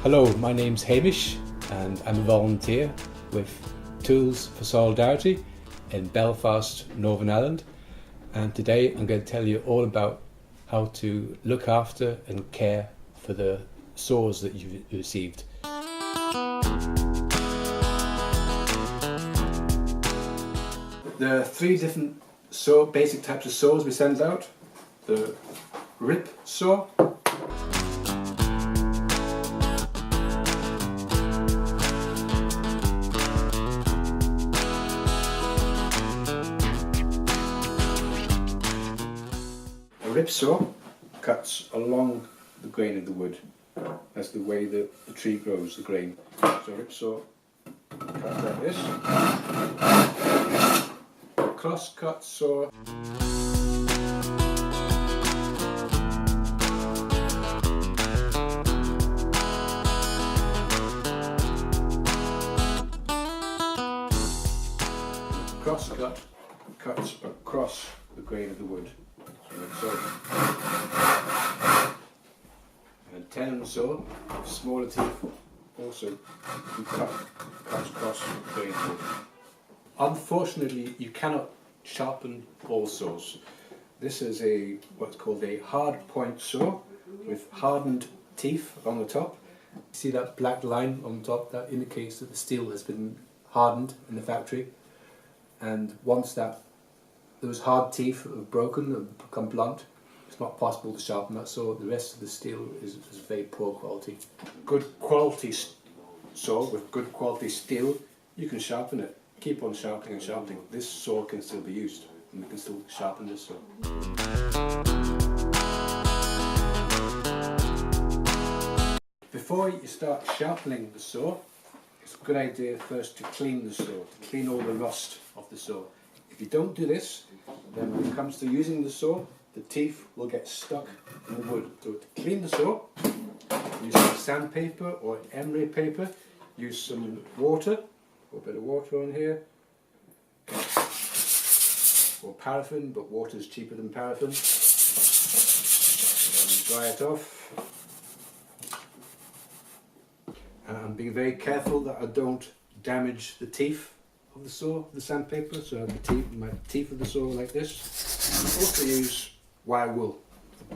Hello, my name's Hamish and I'm a volunteer with Tools for Solidarity in Belfast, Northern Ireland, and today I'm going to tell you all about how to look after and care for the saws that you've received. There are three different basic types of saws we send out. The rip saw, a rip saw cuts along the grain of the wood. That's the way the tree grows, the grain. So a rip saw cuts like this. A crosscut saw crosscut cuts across the grain of the wood. So, and tenon saw, smaller teeth, also cuts across the grain of the wood. Unfortunately, you cannot sharpen all saws. This is what's called a hard point saw with hardened teeth on the top. See that black line on the top? That indicates that the steel has been hardened in the factory. And once those hard teeth have broken and become blunt, it's not possible to sharpen that saw. The rest of the steel is very poor quality. Good quality saw with good quality steel, you can sharpen it. Keep on sharpening and sharpening. This saw can still be used, and we can still sharpen this saw. Before you start sharpening the saw, it's a good idea first to clean the saw, to clean all the rust off the saw. If you don't do this, then when it comes to using the saw, the teeth will get stuck in the wood. So to clean the saw, use some sandpaper or emery paper, use some water, a bit of water on here, or paraffin, but water is cheaper than paraffin. And dry it off. And I'm being very careful that I don't damage the teeth of the saw, the sandpaper, so I have my teeth of the saw like this. I also use wire wool,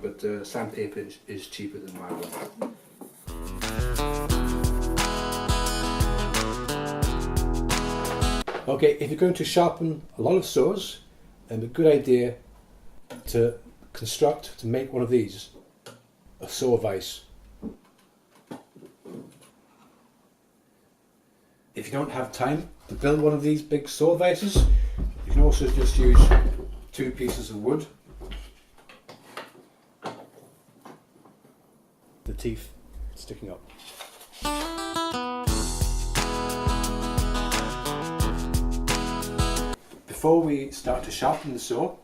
but sandpaper is cheaper than wire wool. Okay, if you're going to sharpen a lot of saws, then a good idea to make one of these, a saw vise. If you don't have time to build one of these big saw vices, you can also just use 2 pieces of wood. The teeth sticking up. Before we start to sharpen the saw,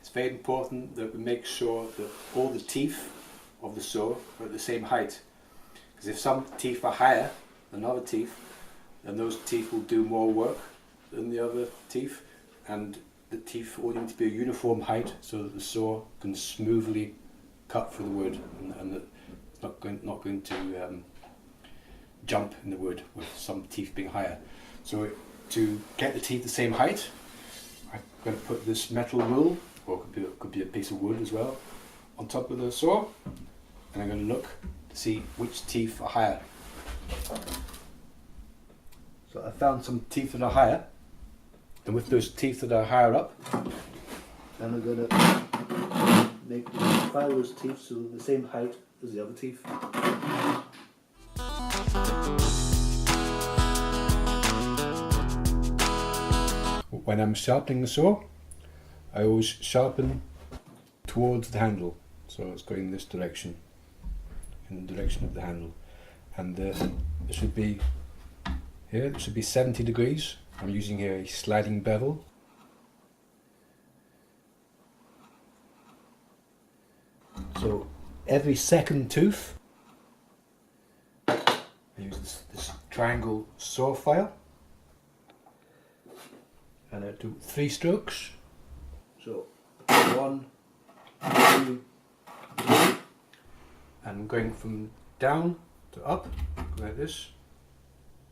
it's very important that we make sure that all the teeth of the saw are at the same height. Because if some teeth are higher than other teeth, then those teeth will do more work than the other teeth, and the teeth all need to be a uniform height so that the saw can smoothly cut through the wood, and it's not going to jump in the wood with some teeth being higher. So to get the teeth the same height, I'm going to put this metal rule, or it could be a piece of wood as well, on top of the saw, and I'm going to look to see which teeth are higher. So I found some teeth that are higher, and with those teeth that are higher up, then I'm going to file those teeth so they're the same height as the other teeth. When I'm sharpening the saw, I always sharpen towards the handle, so it's going in this direction, in the direction of the handle, and it should be here, it should be 70 degrees. I'm using here a sliding bevel. So every second tooth, I use this triangle saw file, and I do 3 strokes. So 1, 2, 3, and going from down to up, like this.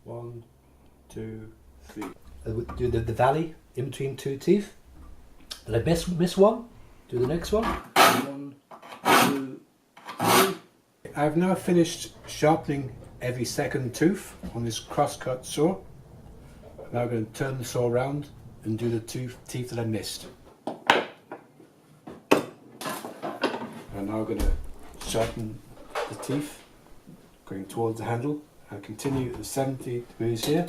1, 2, 3. Do the valley in between two teeth. Did I miss one? Do the next one. 1, 2, 3. I've now finished sharpening every second tooth on this crosscut saw. I'm now going to turn the saw around and do the two teeth that I missed. I'm now going to sharpen the teeth going towards the handle and continue at 70 degrees here.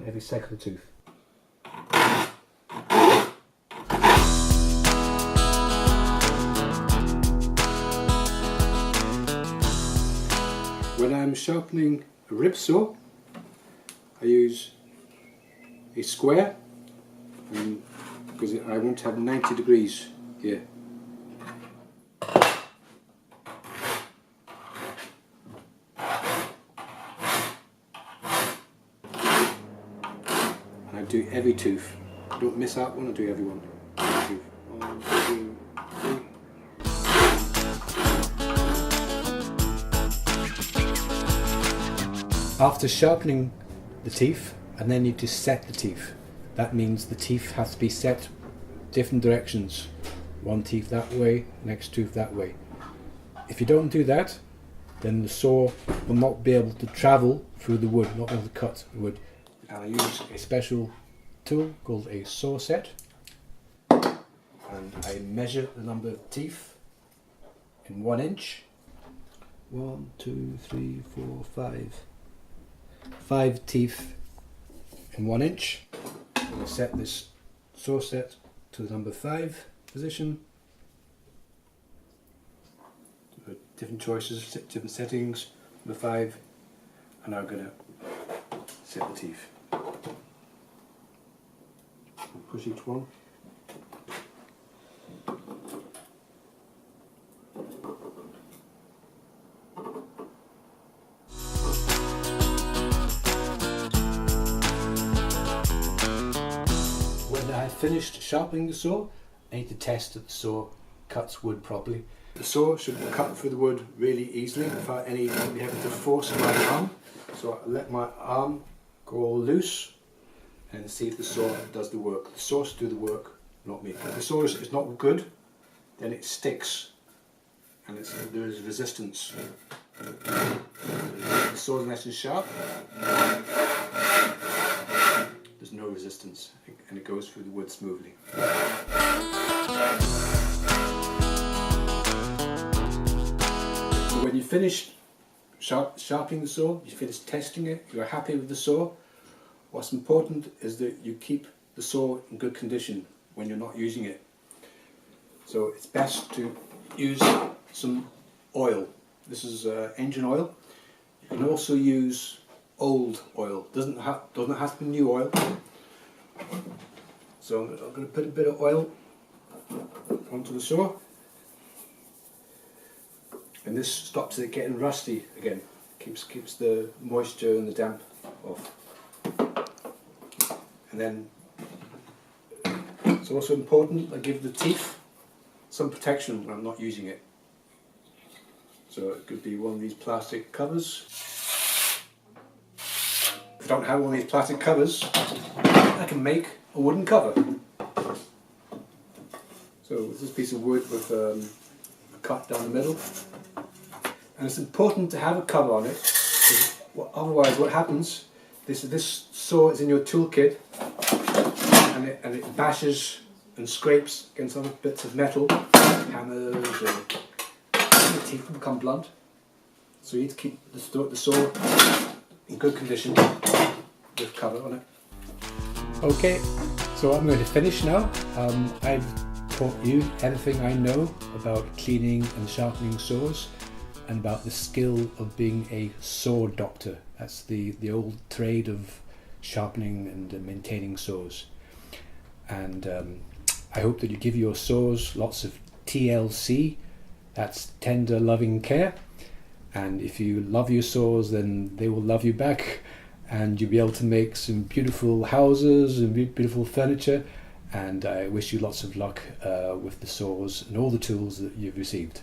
Every second tooth. When I'm sharpening a rib saw, I use a square because I want to have 90 degrees here. And I do every tooth. Don't miss out one, I do every one. Every tooth. 1, 2, 3. After sharpening the teeth, and then you need to set the teeth. That means the teeth have to be set different directions. One teeth that way, next tooth that way. If you don't do that, then the saw will not be able to travel through the wood, not be able to cut the wood. And I use a special tool called a saw set, and I measure the number of teeth in 1 inch. 1, 2, 3, 4, 5. 5 teeth in 1 inch. I'm going to set this saw set to the number 5 position. Different choices, different settings. Number 5, and I'm going to set the teeth. Push each one. When I've finished sharpening the saw, I need to test that the saw cuts wood properly. The saw should cut through the wood really easily without any having to force my arm. So I let my arm go all loose and see if the saw does the work. The saw should do the work, not me. If the saw is not good, then it sticks and there is resistance. The saw is nice and sharp. There's no resistance and it goes through the wood smoothly. So when you finish sharpening the saw, you finish testing it, you're happy with the saw, what's important is that you keep the saw in good condition when you're not using it. So it's best to use some oil. This is engine oil. You can also use old oil. Doesn't have to be new oil. So I'm going to put a bit of oil onto the saw, and this stops it getting rusty again. Keeps the moisture and the damp off. And then it's also important I give the teeth some protection when I'm not using it. So it could be one of these plastic covers. If I don't have one of these plastic covers, I can make a wooden cover. So this is a piece of wood with a cut down the middle. And it's important to have a cover on it, because otherwise what happens, this saw is in your toolkit and it bashes and scrapes against other bits of metal, hammers, and the teeth will become blunt. So you need to keep the saw in good condition with cover on it. Okay, so I'm going to finish now. I've taught you everything I know about cleaning and sharpening saws and about the skill of being a saw doctor. That's the old trade of sharpening and maintaining saws. And I hope that you give your saws lots of TLC, that's tender loving care, and if you love your saws then they will love you back, and you'll be able to make some beautiful houses and beautiful furniture and I wish you lots of luck with the saws and all the tools that you've received.